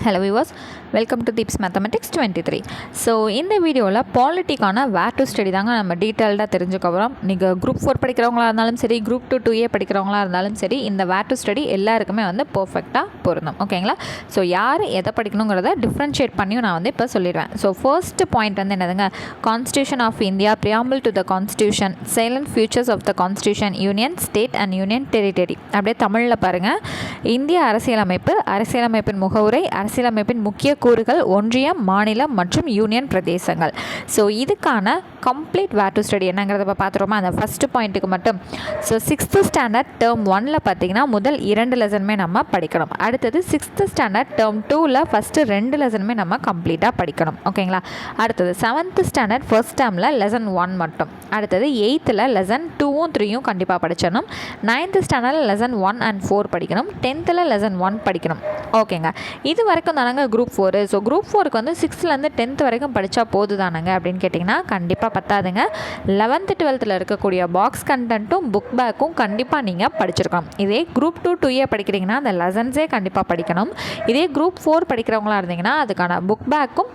Hello viewers, welcome to Deeps Mathematics 23. So இந்த வீடியோவில் பாலிட்டிக்கான where to study தாங்க நம்ம டீட்டெயில்டாக தெரிஞ்சுக்க போகிறோம். நீங்கள் குரூப் 4 படிக்கிறவங்களா இருந்தாலும் சரி, குரூப் 2A படிக்கிறவங்களா இருந்தாலும் சரி, இந்த வேர் டு ஸ்டடி எல்லாருக்குமே வந்து பர்ஃபெக்டாக பொருந்தும். ஓகேங்களா? ஸோ யார் எதை படிக்கணுங்கிறத டிஃப்ரென்ஷியேட் பண்ணியும் நான் வந்து இப்போ சொல்லிடுவேன். ஸோ ஃபர்ஸ்ட் பாயிண்ட் வந்து என்னதுங்க, constitution of India, preamble to the constitution, salient features of the constitution, union, state and union territory. அப்படியே தமிழில் பாருங்கள், இந்திய அரசியலமைப்பு, அரசியலமைப்பின் முகவுரை, அரசியலமைப்பின் முக்கிய கூறுகள், ஒன்றியம், மாநிலம் மற்றும் யூனியன் பிரதேசங்கள். ஸோ இதுக்கான கம்ப்ளீட் வேர் டு ஸ்டடி என்னங்கிறத இப்போ பார்த்துருவோமா? அந்த ஃபஸ்ட்டு பாயிண்ட்டுக்கு மட்டும். ஸோ 6th ஸ்டாண்டர்ட் டேர்ம் 1ல் பார்த்தீங்கன்னா முதல் 2 லெசனுமே நம்ம படிக்கணும். அடுத்தது 6th ஸ்டாண்டர்ட் டேர்ம் 2ல் ஃபஸ்ட்டு 2 லெசனுமே நம்ம கம்ப்ளீட்டாக படிக்கணும். ஓகேங்களா? அடுத்தது 7th ஸ்டாண்டர்ட் ஃபர்ஸ்ட் டேர்மில் லெசன் 1 மட்டும். அடுத்தது 8th லெசன் 2ம் 3யும் கண்டிப்பாக படிச்சிடணும். 9th ஸ்டாண்டர்டில் லெசன் 1 and 4 படிக்கணும். 10th லெசன் 1 படிக்கணும். ஓகேங்க, இது வரைக்கும் தானங்க குரூப் 4. ஸோ குரூப் 4க்கு வந்து 6th டென்த் வரைக்கும் படித்தா போது தானங்க அப்படின்னு கேட்டிங்கன்னா கண்டிப்பாக பத்தாதுங்க. 11th 12th இருக்கக்கூடிய பாக்ஸ் கண்டென்ட்டும் புக் பேக்கும் கண்டிப்பாக நீங்கள் படிச்சிருக்கணும். இதே குரூப் 2A படிக்கிறீங்கன்னா அந்த லெசன்ஸே கண்டிப்பாக படிக்கணும். இதே குரூப் 4 படிக்கிறவங்களா இருந்தீங்கன்னா அதுக்கான புக் பேக்கும்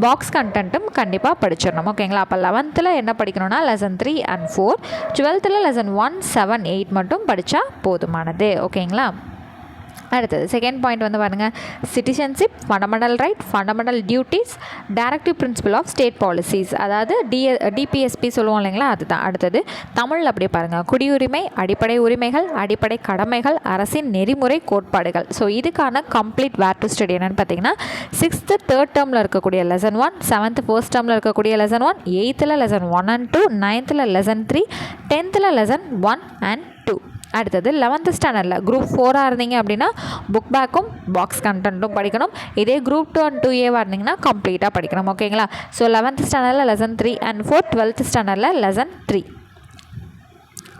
பாக்ஸ் கண்டென்ட்டும் கண்டிப்பாக படிச்சிடணும். ஓகேங்களா? அப்போ 11th என்ன படிக்கணும்னா லெசன் 3 and 4, 12th லெசன் 1, 7, 8 மட்டும் படித்தா போதுமானது. ஓகேங்களா? அடுத்தது செகண்ட் பாயிண்ட் வந்து பாருங்கள், citizenship, fundamental right, fundamental duties, directive principle of state policies, அதாவது டிபிஎஸ்பி சொல்லுவோம் இல்லைங்களா, அதுதான். அடுத்தது தமிழில் அப்படியே பாருங்கள், குடியுரிமை, அடிப்படை உரிமைகள், அடிப்படை கடமைகள், அரசின் நெறிமுறை கோட்பாடுகள். ஸோ இதுக்கான கம்ப்ளீட் வேர் டு ஸ்டடி என்னென்னு பார்த்தீங்கன்னா 6th தேர்ட் டேர்மில் இருக்கக்கூடிய லெசன் 1, 7th ஃபர்ஸ்ட் டேர்மில் இருக்கக்கூடிய lesson 1, 8th lesson 1 and 2, 9th lesson 3, 10th lesson 1 and 2. அடுத்தது 11th ஸ்டாண்டர்டில் குரூப் 4 இருந்தீங்க அப்படின்னா புக் பேக்கும் பாக்ஸ் கண்டென்ட்டும் படிக்கணும். இதே குரூப் 2 and 2A இருந்தீங்கன்னா கம்ப்ளீட்டாக படிக்கணும். ஓகேங்களா? ஸோ 11th ஸ்டாண்டர்டில் லெசன் 3 and 4, 12th ஸ்டாண்டர்டில் லெசன் 3.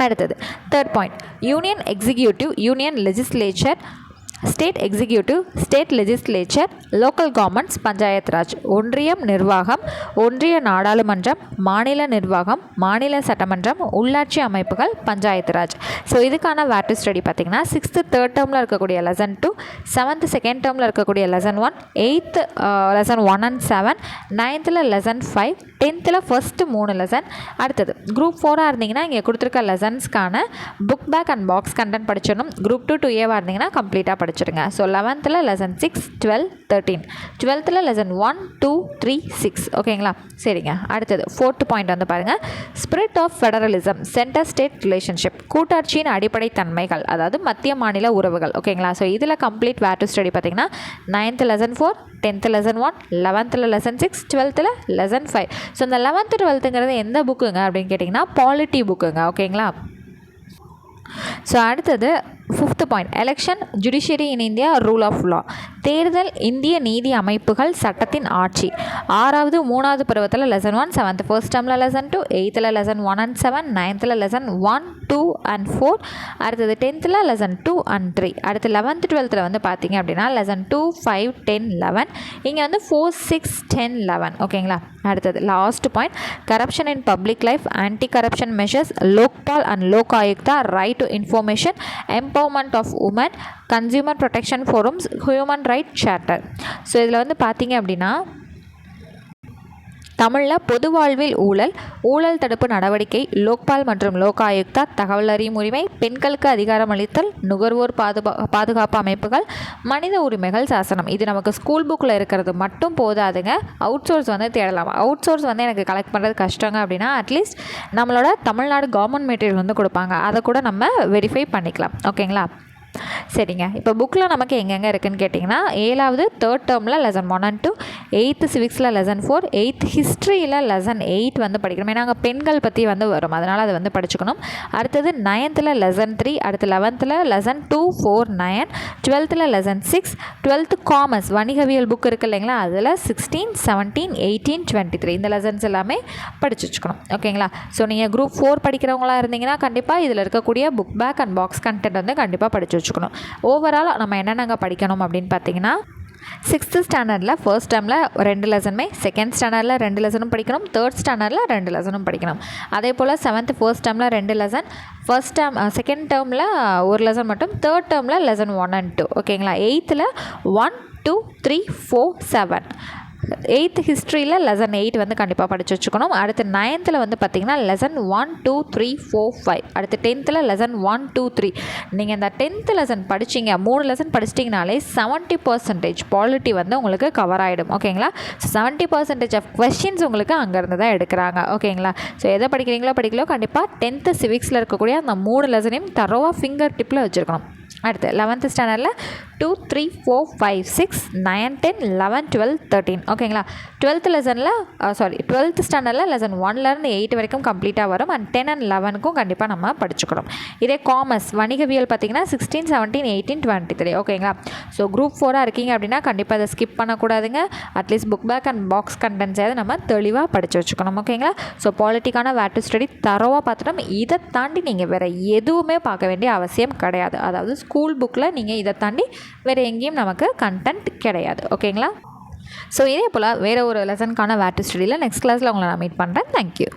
அடுத்தது third point, union executive, union legislature, state executive, state legislature, local governments, panchayat Raj, ஒன்றியம் நிர்வாகம், ஒன்றிய நாடாளுமன்றம், மாநில நிர்வாகம், மாநில சட்டமன்றம், உள்ளாட்சி அமைப்புகள், பஞ்சாயத்து ராஜ். ஸோ இதுக்கான வேர் டு ஸ்டடி பார்த்தீங்கன்னா 6th தேர்ட் டேர்மில் இருக்கக்கூடிய லெசன் 2, 7th செகண்ட் டேர்மில் இருக்கக்கூடிய lesson 1, 8th lesson 1 and 7, 9th lesson 5, 10th first 3 lesson. அடுத்தது குரூப் 4 இருந்தீங்கன்னா இங்கே கொடுத்துருக்க லெசன்ஸ்க்கான book back and box content படிச்சிடணும். குரூப் 2A இருந்தீங்கன்னா கம்ப்ளீட்டாக படிச்சிருங்க. So 11th lesson 6, 12, 13, 12th lesson 1, 2, 3, 6. ஓகேங்களா? சரிங்க. அடுத்தது ஃபோர்த் பாயிண்ட் வந்து பாருங்கள், spirit of federalism, centre state relationship, கூட்டாட்சியின் அடிப்படை தன்மைகள், அதாவது மத்திய மாநில உறவுகள். ஓகேங்களா? ஸோ இதில் கம்ப்ளீட் வேர் டு ஸ்டடி பார்த்தீங்கன்னா 9th lesson 4, 10th lesson 1, 11th lesson 6, 12th lesson 5. So இந்த 11th 12ங்கிறது எந்த புக்குங்க அப்படின்னு கேட்டிங்கன்னா பாலிட்டி புக்குங்க. ஓகேங்களா? ஸோ அடுத்தது fifth point, election, judiciary in India, rule of law, தேர்தல், இந்திய நீதி அமைப்புகள், சட்டத்தின் ஆட்சி. 6வது 3வது பருவத்தில் லெசன் 1, 7th ஃபர்ஸ்ட் டேர்மில் lesson 2, 8th lesson 1 and 7, 9th lesson 1, 2 and 4. அடுத்தது 10th லெசன் 2 and 3. அடுத்து 11th 12th வந்து பார்த்தீங்க அப்படின்னா லெசன் 2, 5, 10, 11. இங்கே வந்து 4, 6, 10, 11. ஓகேங்களா? அடுத்தது last point, corruption in public life, anti corruption measures, Lokpal and Lok Ayukta, right to information, empowerment of women, consumer protection forums, human right charter. So இதில் வந்து பார்த்தீங்க அப்படின்னா தமிழில் பொது வாழ்வில் ஊழல், ஊழல் தடுப்பு நடவடிக்கை, லோக்பால் மற்றும் லோக் ஆயுக்தா, தகவல் அறியும் உரிமை, பெண்களுக்கு அதிகாரம் அளித்தல், நுகர்வோர் பாதுகாப்பு அமைப்புகள், மனித உரிமைகள் சாசனம். இது நமக்கு ஸ்கூல் புக்கில் இருக்கிறது மட்டும் போதாதுங்க. அவுட் சோர்ஸ் வந்து தேடலாம். அவுட் சோர்ஸ் வந்து எனக்கு கலெக்ட் பண்ணுறது கஷ்டங்க அப்படின்னா அட்லீஸ்ட் நம்மளோட தமிழ்நாடு கவர்மெண்ட் மெட்டீரியல் வந்து கொடுப்பாங்க, அதை கூட நம்ம வெரிஃபை பண்ணிக்கலாம். ஓகேங்களா? சரிங்க. இப்போ புக்கில் நமக்கு எங்கெங்கே இருக்குதுன்னு கேட்டிங்கன்னா 7வது தேர்ட் டேர்மில் lesson 1 and 2, 8th சிவிக்ஸில் lesson 4, 8th ஹிஸ்ட்ரியில் லெசன் 8 வந்து படிக்கணும். ஏன்னா அங்கே பெண்கள் பற்றி வந்து வரும், அதனால் அதை வந்து படிச்சுக்கணும். அடுத்தது 9th லெசன் 3, அடுத்து 11th lesson 2, 4, 9, 12th lesson 6, 12th commerce வணிகவியல் புக் இருக்குது இல்லைங்களா, அதில் 16, 17, 18, 23 இந்த லெசன்ஸ் எல்லாமே படிச்சு வச்சுக்கணும். ஓகேங்களா? ஸோ நீங்கள் குரூப் 4 படிக்கிறவங்களா இருந்தீங்கன்னா கண்டிப்பாக இதில் இருக்கக்கூடிய book back and box content வந்து கண்டிப்பாக படிச்சு வச்சுக்கணும். ஓவரால் நம்ம என்னென்னங்க படிக்கணும் அப்படின்னு பார்த்தீங்கன்னா 6th ஸ்டாண்டர்டில் ஃபர்ஸ்ட் டேர்மில் 2 லெசனுமே, செகண்ட் ஸ்டாண்டர்டில் 2 லெசனும் படிக்கணும், தேர்ட் ஸ்டாண்டர்டில் 2 லெசனும் படிக்கணும். அதே போல் 7th ஃபர்ஸ்ட் டேர்மில் 2 லெசன், ஃபர்ஸ்ட் டேர்ம் செகண்ட் டேர்மில் 1 லெசன் மட்டும், தேர்ட் டேர்மில் லெசன் 1 and 2. ஓகேங்களா? 8th 1, 2 3 4 7. 8th ஹிஸ்ட்ரியில் லெசன் 8 வந்து கண்டிப்பாக படித்து வச்சுக்கணும். அடுத்து 9th வந்து பார்த்திங்கன்னா லெசன் 1 2 3 4 5. அடுத்து 10th லெசன் 1 2 3. நீங்கள் இந்த 10th லெசன் படிச்சிங்க, 3 லெசன் படிச்சிட்டிங்கனாலே 70% பாலிட்டி வந்து உங்களுக்கு கவர் ஆகிடும். ஓகேங்களா? ஸோ 70% ஆஃப் கொஸ்டின்ஸ் உங்களுக்கு அங்கேருந்து தான் எடுக்கிறாங்க. ஓகேங்களா? ஸோ எதை படிக்கிறீங்களோ கண்டிப்பாக 10th சிவிக்ஸில் இருக்கக்கூடிய அந்த 3 லெசனையும் தரோவாக ஃபிங்கர் டிப்பில் வச்சுருக்கணும். அடுத்து 11th ஸ்டாண்டர்டில் 2 3 4 5 6 9 10 11 12 13. ஓகேங்களா? 12th ஸ்டாண்டர்டில் லெசன் 1லேருந்து 8 வரைக்கும் கம்ப்ளீட்டாக வரும். அண்ட் 10 and 11க்கும் கண்டிப்பாக நம்ம படிச்சுக்கணும். இதே காமர்ஸ் வணிகவியல் பார்த்திங்கன்னா 16 17 18 23. ஓகேங்களா? ஸோ குரூப் 4 இருக்கீங்க அப்படின்னா கண்டிப்பாக அதை ஸ்கிப் பண்ணக்கூடாதுங்க. At least book back and box கண்டென்ட்ஸாவது நம்ம தெளிவாக படித்து வச்சுக்கணும். ஓகேங்களா? ஸோ பாலிட்டிக்கான வேர் டு ஸ்டடி தரோவாக பார்த்துட்டோம். இதை தாண்டி நீங்கள் வேறு எதுவுமே பார்க்க வேண்டிய அவசியம் கிடையாது. அதாவது ஸ்கூல் புக்கில் நீங்கள் இதை தாண்டி வேறு எங்கேயும் நமக்கு கண்டென்ட் கிடையாது. ஓகேங்களா? ஸோ இதே போல் வேறு ஒரு லெசனுக்கான வேர் டு ஸ்டடியில் நெக்ஸ்ட் கிளாஸில் உங்களை நான் மீட் பண்ணுறேன். தேங்க்யூ.